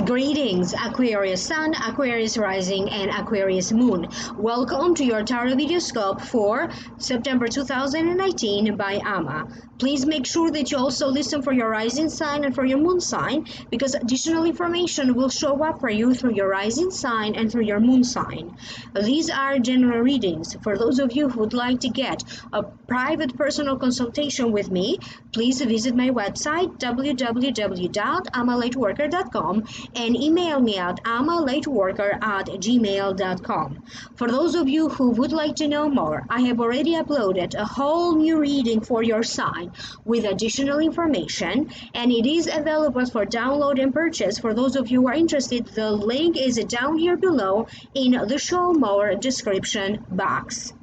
Greetings, Aquarius Sun, Aquarius Rising, and Aquarius Moon. Welcome to your Tarot Videoscope for September 2019 by Ama. Please make sure that you also listen for your rising sign and for your moon sign, because additional information will show up for you through your rising sign and through your moon sign. These are general readings. For those of you who would like to get a private personal consultation with me, please visit my website www.amalightworker.com and email me at amalightworker@gmail.com. For those of you who would like to know more, I have already uploaded a whole new reading for your sign with additional information, and it is available for download and purchase. For those of you who are interested, the link is down here below in the show more description box.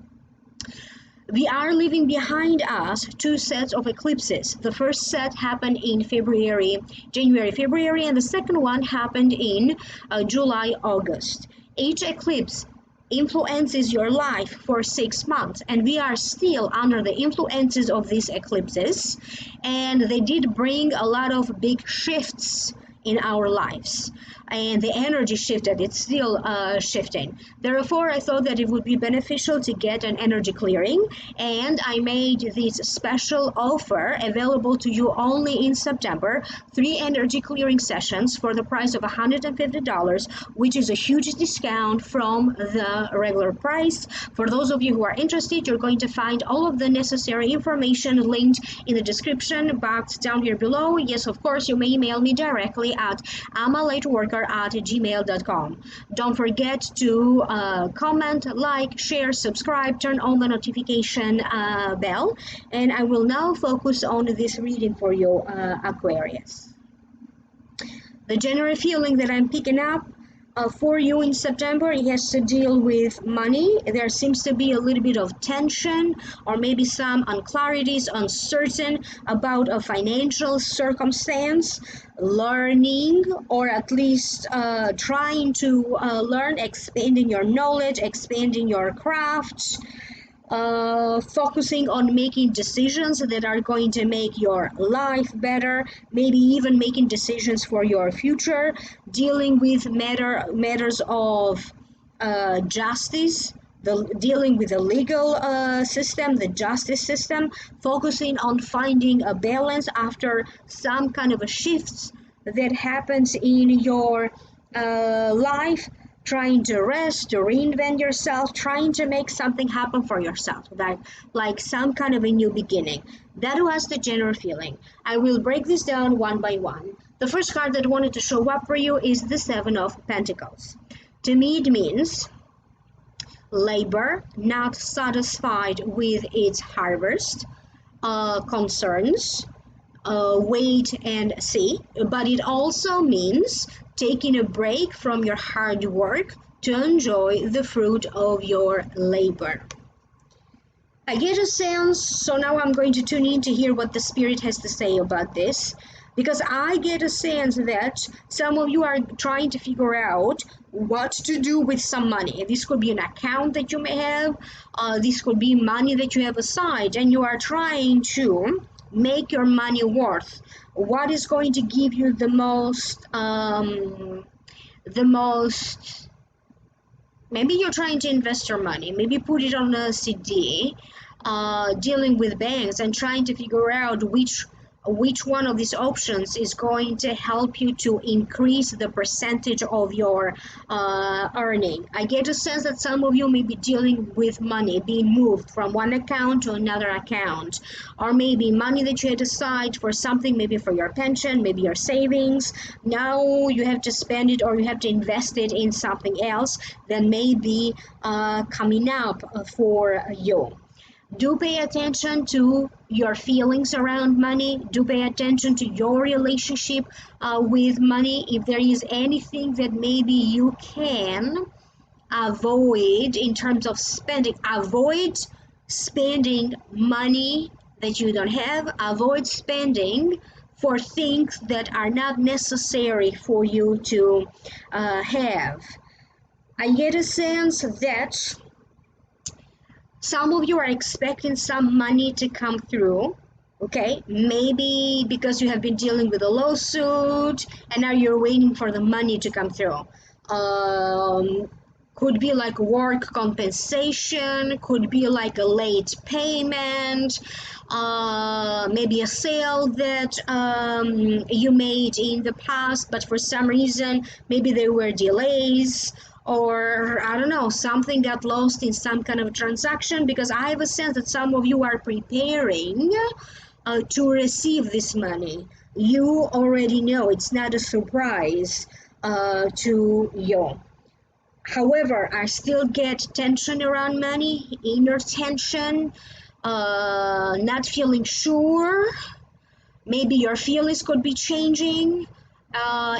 We are leaving behind us two sets of eclipses. The first set happened in January, February, and the second one happened in July, August. Each eclipse influences your life for 6 months, and we are still under the influences of these eclipses, and they did bring a lot of big shifts in our lives, and the energy shifted. It's still shifting. Therefore, I thought that it would be beneficial to get an energy clearing, and I made this special offer available to you only in September. 3 energy clearing sessions for the price of $150, which is a huge discount from the regular price. For those of you who are interested, you're going to find all of the necessary information linked in the description box down here below. Yes, of course, you may email me directly at amalightworker@gmail.com. Don't forget to comment, like, share, subscribe, turn on the notification bell, and I will now focus on this reading for you, Aquarius. The general feeling that I'm picking up for you in September, it has to deal with money. There seems to be a little bit of tension or maybe some unclarities, uncertain about a financial circumstance, learning, or at least trying to learn, expanding your knowledge, expanding your craft, focusing on making decisions that are going to make your life better, maybe even making decisions for your future, dealing with matters of justice, dealing with the legal system, the justice system, focusing on finding a balance after some kind of a shift that happens in your life, trying to rest, to reinvent yourself, trying to make something happen for yourself, like some kind of a new beginning. That was the general feeling. I will break this down one by one. The first card that wanted to show up for you is the Seven of Pentacles. To me, it means labor, not satisfied with its harvest, concerns, wait and see, but it also means taking a break from your hard work to enjoy the fruit of your labor. I get a sense, so now I'm going to tune in to hear what the Spirit has to say about this, because I get a sense that some of you are trying to figure out what to do with some money. This could be an account that you may have, this could be money that you have aside, and you are trying to make your money worth. What is going to give you the most, maybe you're trying to invest your money, maybe put it on a CD, dealing with banks and trying to figure out which one of these options is going to help you to increase the percentage of your earning. I get a sense that some of you may be dealing with money being moved from one account to another account, or maybe money that you had aside for something, maybe for your pension, maybe your savings. Now you have to spend it or you have to invest it in something else that may be coming up for you. Do pay attention to your feelings around money. Do pay attention to your relationship with money. If there is anything that maybe you can avoid in terms of spending, avoid spending money that you don't have. Avoid spending for things that are not necessary for you to have. I get a sense that some of you are expecting some money to come through. Okay, maybe because you have been dealing with a lawsuit and now you're waiting for the money to come through. Um, could be like work compensation, could be like a late payment, maybe a sale that you made in the past, but for some reason, maybe there were delays, or I don't know, something got lost in some kind of transaction, because I have a sense that some of you are preparing to receive this money. You already know, it's not a surprise to you. However, I still get tension around money, inner tension, not feeling sure. Maybe your feelings could be changing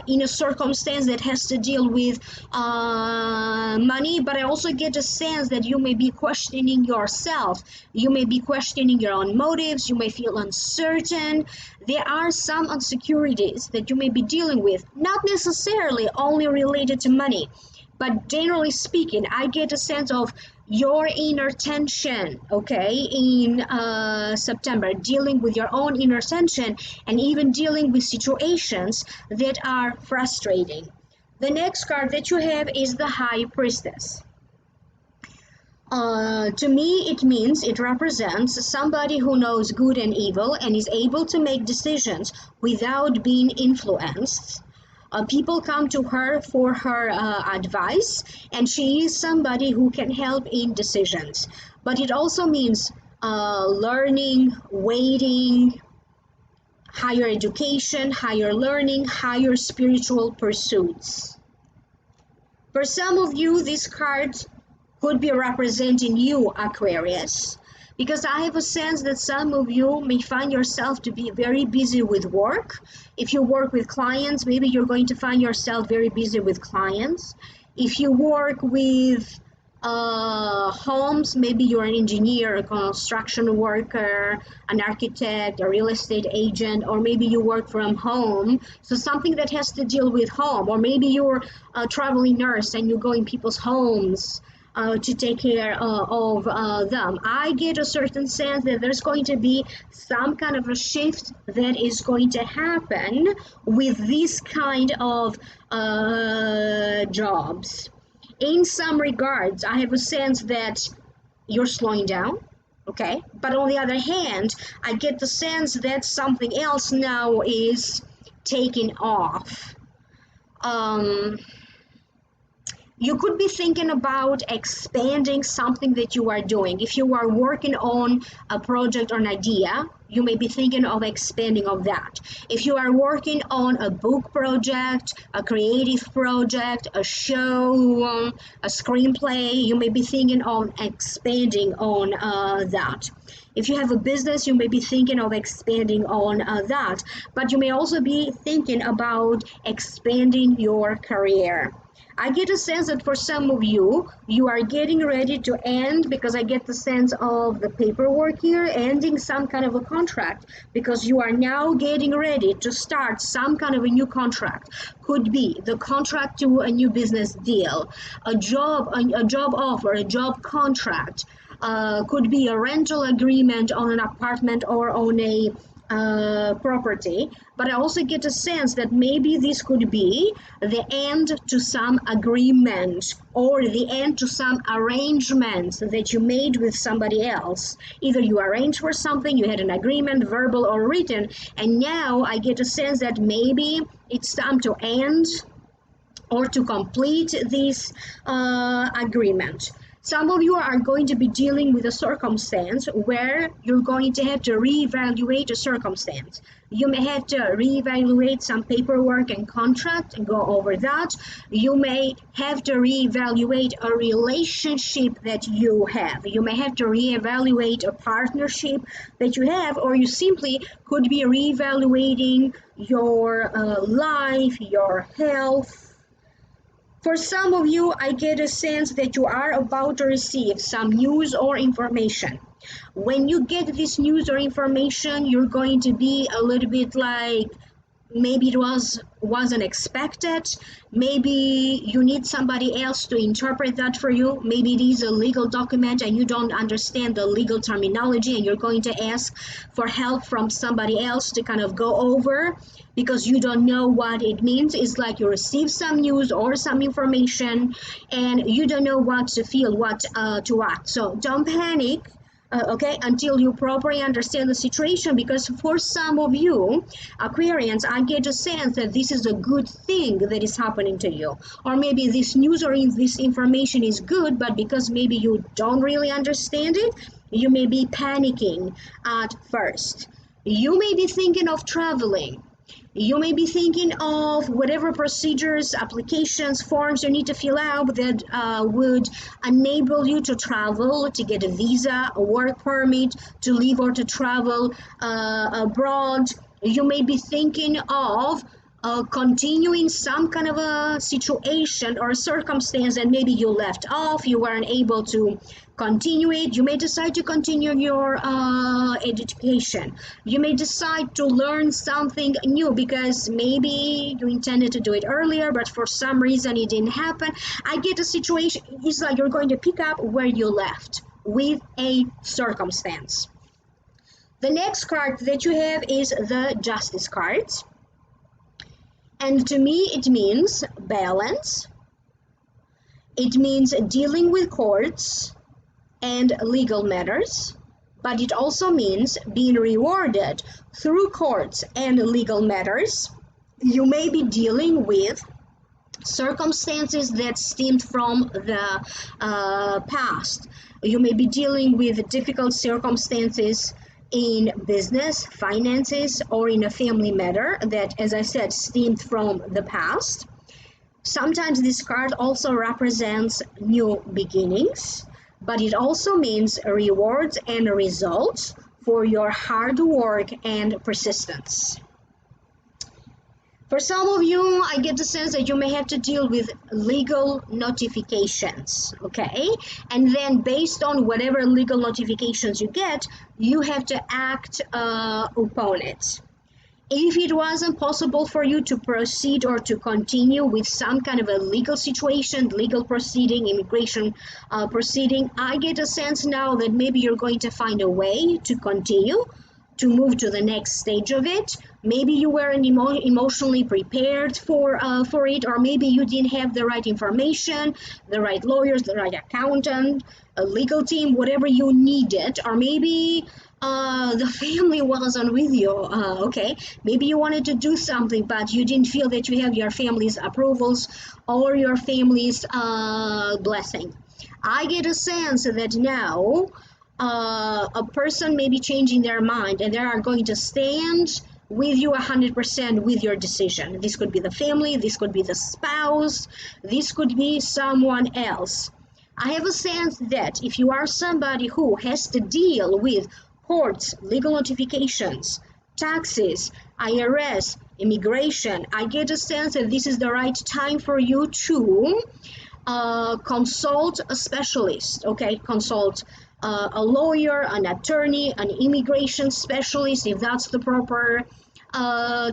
in a circumstance that has to deal with money, but I also get a sense that you may be questioning yourself. You may be questioning your own motives. You may feel uncertain. There are some insecurities that you may be dealing with, not necessarily only related to money. But generally speaking, I get a sense of your inner tension, okay, in September, dealing with your own inner tension and even dealing with situations that are frustrating. The next card that you have is the High Priestess. To me, it represents somebody who knows good and evil and is able to make decisions without being influenced. People come to her for her advice, and she is somebody who can help in decisions. But it also means learning, waiting, higher education, higher learning, higher spiritual pursuits. For some of you, this card could be representing you, Aquarius, because I have a sense that some of you may find yourself to be very busy with work. If you work with clients, maybe you're going to find yourself very busy with clients. If you work with homes, maybe you're an engineer, a construction worker, an architect, a real estate agent, or maybe you work from home, so something that has to deal with home, or maybe you're a traveling nurse and you go in people's homes to take care of them. I get a certain sense that there's going to be some kind of a shift that is going to happen with this kind of jobs. In some regards, I have a sense that you're slowing down, okay? But on the other hand, I get the sense that something else now is taking off. You could be thinking about expanding something that you are doing. If you are working on a project or an idea, you may be thinking of expanding of that. If you are working on a book project, a creative project, a show, a screenplay, you may be thinking of expanding on that. If you have a business, you may be thinking of expanding on that. But you may also be thinking about expanding your career. I get a sense that for some of you, you are getting ready to end, because I get the sense of the paperwork here, ending some kind of a contract, because you are now getting ready to start some kind of a new contract. Could be the contract to a new business deal, a job offer, a job contract, could be a rental agreement on an apartment or on a property. But I also get a sense that maybe this could be the end to some agreement or the end to some arrangement that you made with somebody else. Either you arranged for something, you had an agreement, verbal or written, and now I get a sense that maybe it's time to end or to complete this agreement. Some of you are going to be dealing with a circumstance where you're going to have to reevaluate a circumstance. You may have to reevaluate some paperwork and contract and go over that. You may have to reevaluate a relationship that you have. You may have to reevaluate a partnership that you have, or you simply could be reevaluating your life, your health. For some of you, I get a sense that you are about to receive some news or information. When you get this news or information, you're going to be a little bit like maybe it wasn't expected, maybe you need somebody else to interpret that for you, maybe it is a legal document and you don't understand the legal terminology and you're going to ask for help from somebody else to kind of go over because you don't know what it means. It's like you receive some news or some information and you don't know what to feel, what to act. So don't panic, okay, until you properly understand the situation, because for some of you Aquarians, I get a sense that this is a good thing that is happening to you, or maybe this news or this information is good, but because maybe you don't really understand it, you may be panicking at first. You may be thinking of traveling. You may be thinking of whatever procedures, applications, forms you need to fill out that would enable you to travel, to get a visa, a work permit, to live or to travel abroad. You may be thinking of continuing some kind of a situation or circumstance that maybe you left off, you weren't able to continue it. You may decide to continue your education. You may decide to learn something new because maybe you intended to do it earlier, but for some reason it didn't happen. I get a situation, it's like you're going to pick up where you left with a circumstance. The next card that you have is the Justice card. And to me, it means balance. It means dealing with courts and legal matters, but it also means being rewarded through courts and legal matters. You may be dealing with circumstances that stemmed from the past. You may be dealing with difficult circumstances in business, finances, or in a family matter that, as I said, stemmed from the past. Sometimes this card also represents new beginnings, but it also means rewards and results for your hard work and persistence. For some of you, I get the sense that you may have to deal with legal notifications, okay? And then based on whatever legal notifications you get, you have to act upon it. If it wasn't possible for you to proceed or to continue with some kind of a legal situation, legal proceeding, immigration proceeding, I get a sense now that maybe you're going to find a way to continue, to move to the next stage of it. Maybe you weren't emotionally prepared for it, or maybe you didn't have the right information, the right lawyers, the right accountant, a legal team, whatever you needed, or maybe the family wasn't with you. Okay, maybe you wanted to do something, but you didn't feel that you have your family's approvals or your family's blessing. I get a sense that now a person may be changing their mind and they are going to stand with you 100% with your decision. This could be the family, this could be the spouse, this could be someone else. I have a sense that if you are somebody who has to deal with courts, legal notifications, taxes, IRS, immigration, I get a sense that this is the right time for you to consult a specialist, okay? Consult a lawyer, an attorney, an immigration specialist, if that's the proper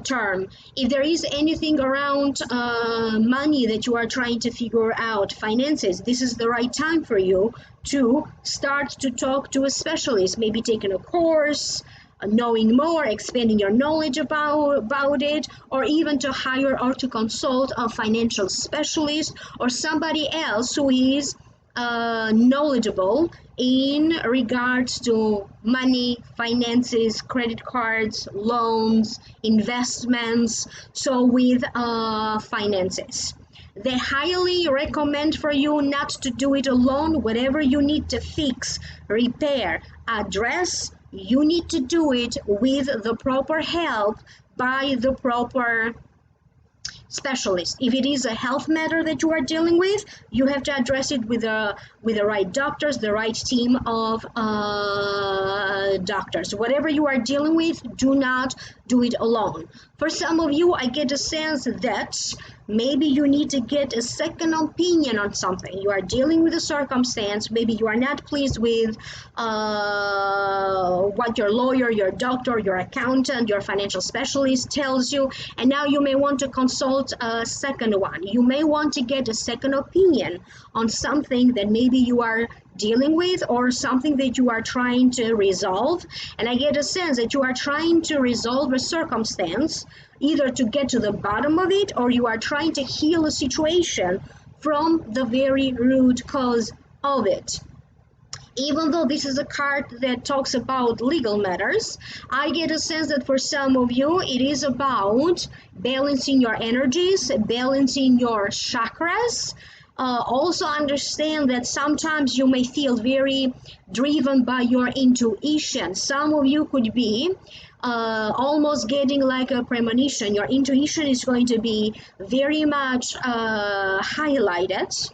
term. If there is anything around money that you are trying to figure out, finances, this is the right time for you to start to talk to a specialist, maybe taking a course, knowing more, expanding your knowledge about it, or even to hire or to consult a financial specialist or somebody else who is knowledgeable in regards to money, finances, credit cards, loans, investments, so with finances. They highly recommend for you not to do it alone. Whatever you need to fix, repair, address, you need to do it with the proper help by the proper specialist. If it is a health matter that you are dealing with, you have to address it with the right doctors, the right team of doctors. Whatever you are dealing with, do not do it alone. For some of you, I get a sense that maybe you need to get a second opinion on something. You are dealing with a circumstance, maybe you are not pleased with what your lawyer, your doctor, your accountant, your financial specialist tells you, and now you may want to consult a second one. You may want to get a second opinion on something that maybe you are dealing with or something that you are trying to resolve. And I get a sense that you are trying to resolve a circumstance, either to get to the bottom of it, or you are trying to heal a situation from the very root cause of it. Even though this is a card that talks about legal matters, I get a sense that for some of you, it is about balancing your energies, balancing your chakras. Also understand that sometimes you may feel very driven by your intuition. Some of you could be almost getting like a premonition. Your intuition is going to be very much highlighted.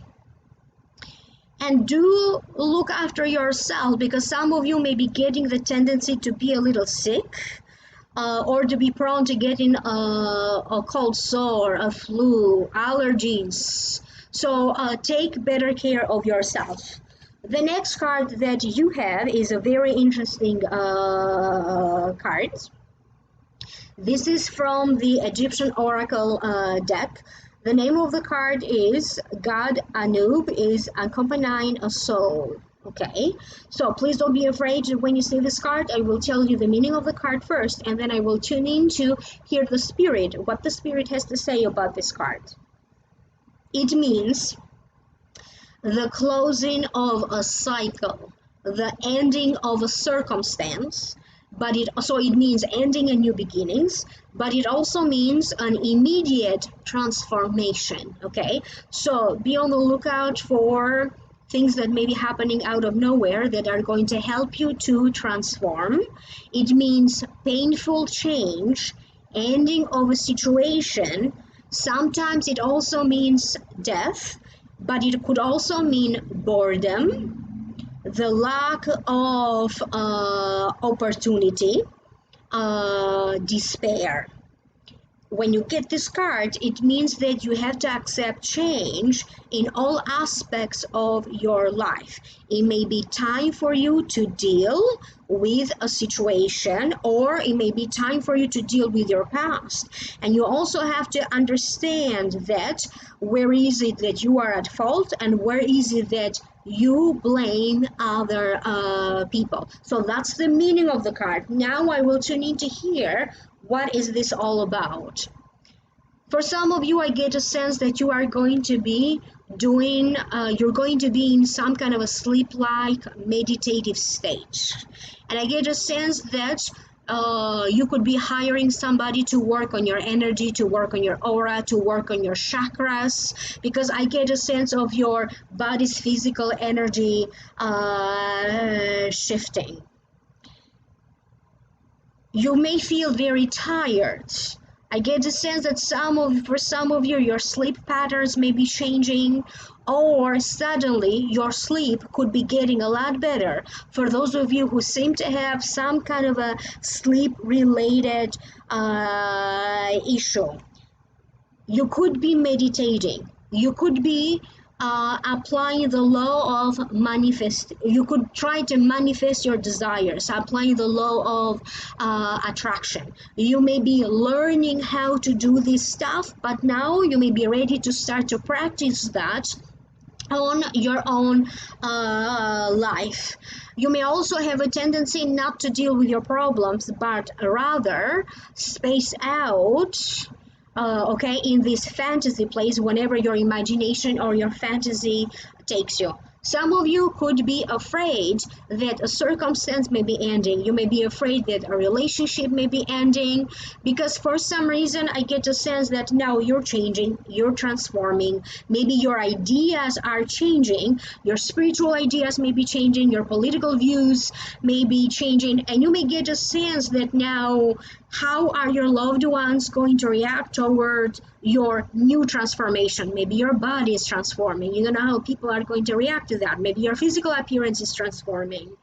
And do look after yourself, because some of you may be getting the tendency to be a little sick, or to be prone to getting a cold sore, a flu, allergies. So take better care of yourself. The next card that you have is a very interesting card. This is from the Egyptian Oracle deck. The name of the card is God Anub is accompanying a soul. Okay, so please don't be afraid when you see this card. I will tell you the meaning of the card first, and then I will tune in to hear the spirit, what the spirit has to say about this card. It means the closing of a cycle, the ending of a circumstance, but it means ending and new beginnings, but it also means an immediate transformation. Okay, so be on the lookout for things that may be happening out of nowhere that are going to help you to transform. It means painful change, ending of a situation. Sometimes it also means death, but it could also mean boredom, the lack of opportunity, despair. When you get this card, it means that you have to accept change in all aspects of your life. It may be time for you to deal with a situation, or it may be time for you to deal with your past. And you also have to understand that where is it that you are at fault, and where is it that you blame other people. So that's the meaning of the card. Now I will tune in to hear what is this all about. For some of you, I get a sense that you are going to be you're going to be in some kind of a sleep-like meditative state. And I get a sense that you could be hiring somebody to work on your energy, to work on your aura, to work on your chakras, because I get a sense of your body's physical energy shifting. You may feel very tired. I get the sense that for some of you, your sleep patterns may be changing, or suddenly your sleep could be getting a lot better. For those of you who seem to have some kind of a sleep-related issue, you could be meditating. You could be applying the law of manifest. You could try to manifest your desires, applying the law of attraction. You may be learning how to do this stuff, but now you may be ready to start to practice that on your own life. You may also have a tendency not to deal with your problems, but rather space out, okay, in this fantasy place whenever your imagination or your fantasy takes you. Some of you could be afraid that a circumstance may be ending. You may be afraid that a relationship may be ending, because for some reason I get a sense that now you're changing, you're transforming. Maybe your ideas are changing, your spiritual ideas may be changing, your political views may be changing, and you may get a sense that now how are your loved ones going to react toward your new transformation? Maybe your body is transforming. You don't know how people are going to react to that. Maybe your physical appearance is transforming.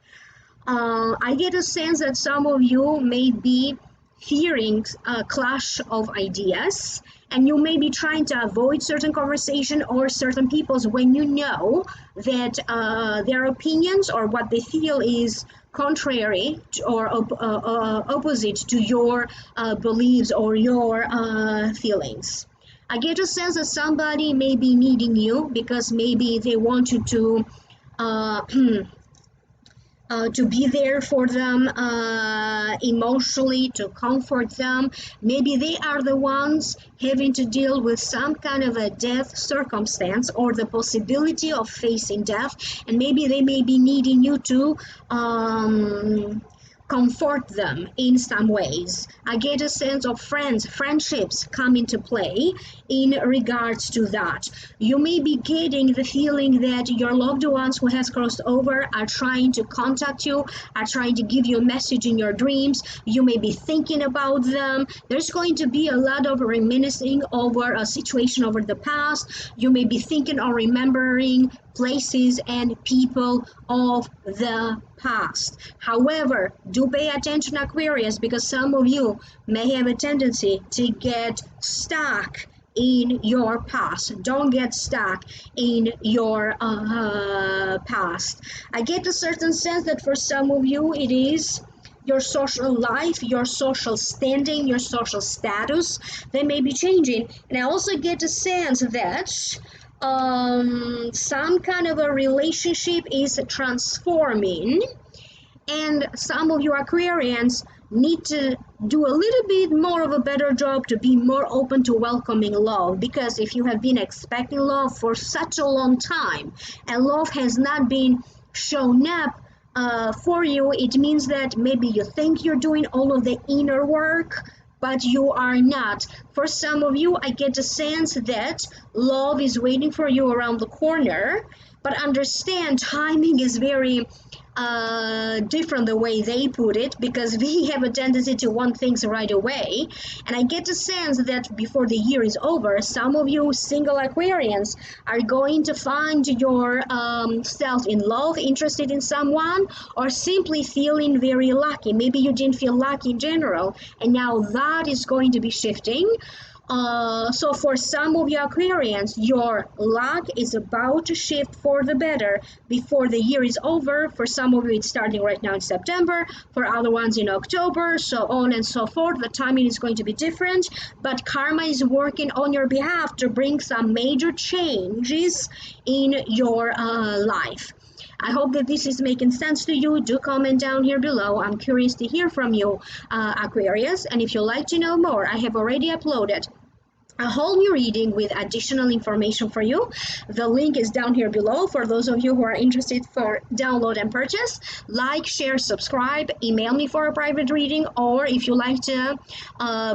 I get a sense that some of you may be fearing a clash of ideas, and you may be trying to avoid certain conversation or certain peoples when you know that their opinions or what they feel is contrary to, or opposite to your beliefs or your feelings. I get a sense that somebody may be needing you because maybe they want you uh, to be there for them emotionally, to comfort them. Maybe they are the ones having to deal with some kind of a death circumstance or the possibility of facing death, and maybe they may be needing you to comfort them in some ways. I get a sense of friendships come into play in regards to that. You may be getting the feeling that your loved ones who has crossed over are trying to contact you, are trying to give you a message in your dreams. You may be thinking about them. There's going to be a lot of reminiscing over a situation over the past. You may be thinking or remembering places and people of the past. However, do pay attention, Aquarius, because some of you may have a tendency to get stuck in your past. Don't get stuck in your past. I get a certain sense that for some of you it is your social life, your social standing, your social status. They may be changing. And I also get a sense that some kind of a relationship is transforming, and some of you Aquarians need to do a little bit more of a better job to be more open to welcoming love, because if you have been expecting love for such a long time and love has not been shown up for you, it means that maybe you think you're doing all of the inner work, but you are not. For some of you, I get a sense that love is waiting for you around the corner, but understand timing is very different the way they put it, because we have a tendency to want things right away. And I get the sense that before the year is over, some of you single Aquarians are going to find your self in love, interested in someone, or simply feeling very lucky. Maybe you didn't feel lucky in general, and now that is going to be shifting. So for some of you Aquarians, your luck is about to shift for the better before the year is over. For some of you, it's starting right now in September. For other ones in October, so on and so forth. The timing is going to be different, but karma is working on your behalf to bring some major changes in your life. I hope that this is making sense to you. Do comment down here below. I'm curious to hear from you, Aquarius. And if you'd like to know more, I have already uploaded a whole new reading with additional information for you. The link is down here below for those of you who are interested for download and purchase. Like, share, subscribe, email me for a private reading, or if you like to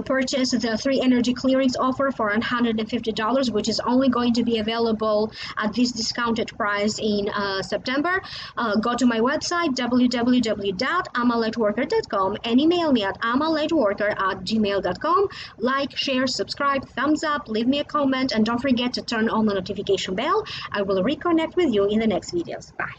purchase the 3 energy clearings offer for $150, which is only going to be available at this discounted price in September, go to my website www.amalightworker.com and email me at amalightworker@gmail.com. Like, share, subscribe, thumbs up, leave me a comment, and don't forget to turn on the notification bell. I will reconnect with you in the next videos. Bye.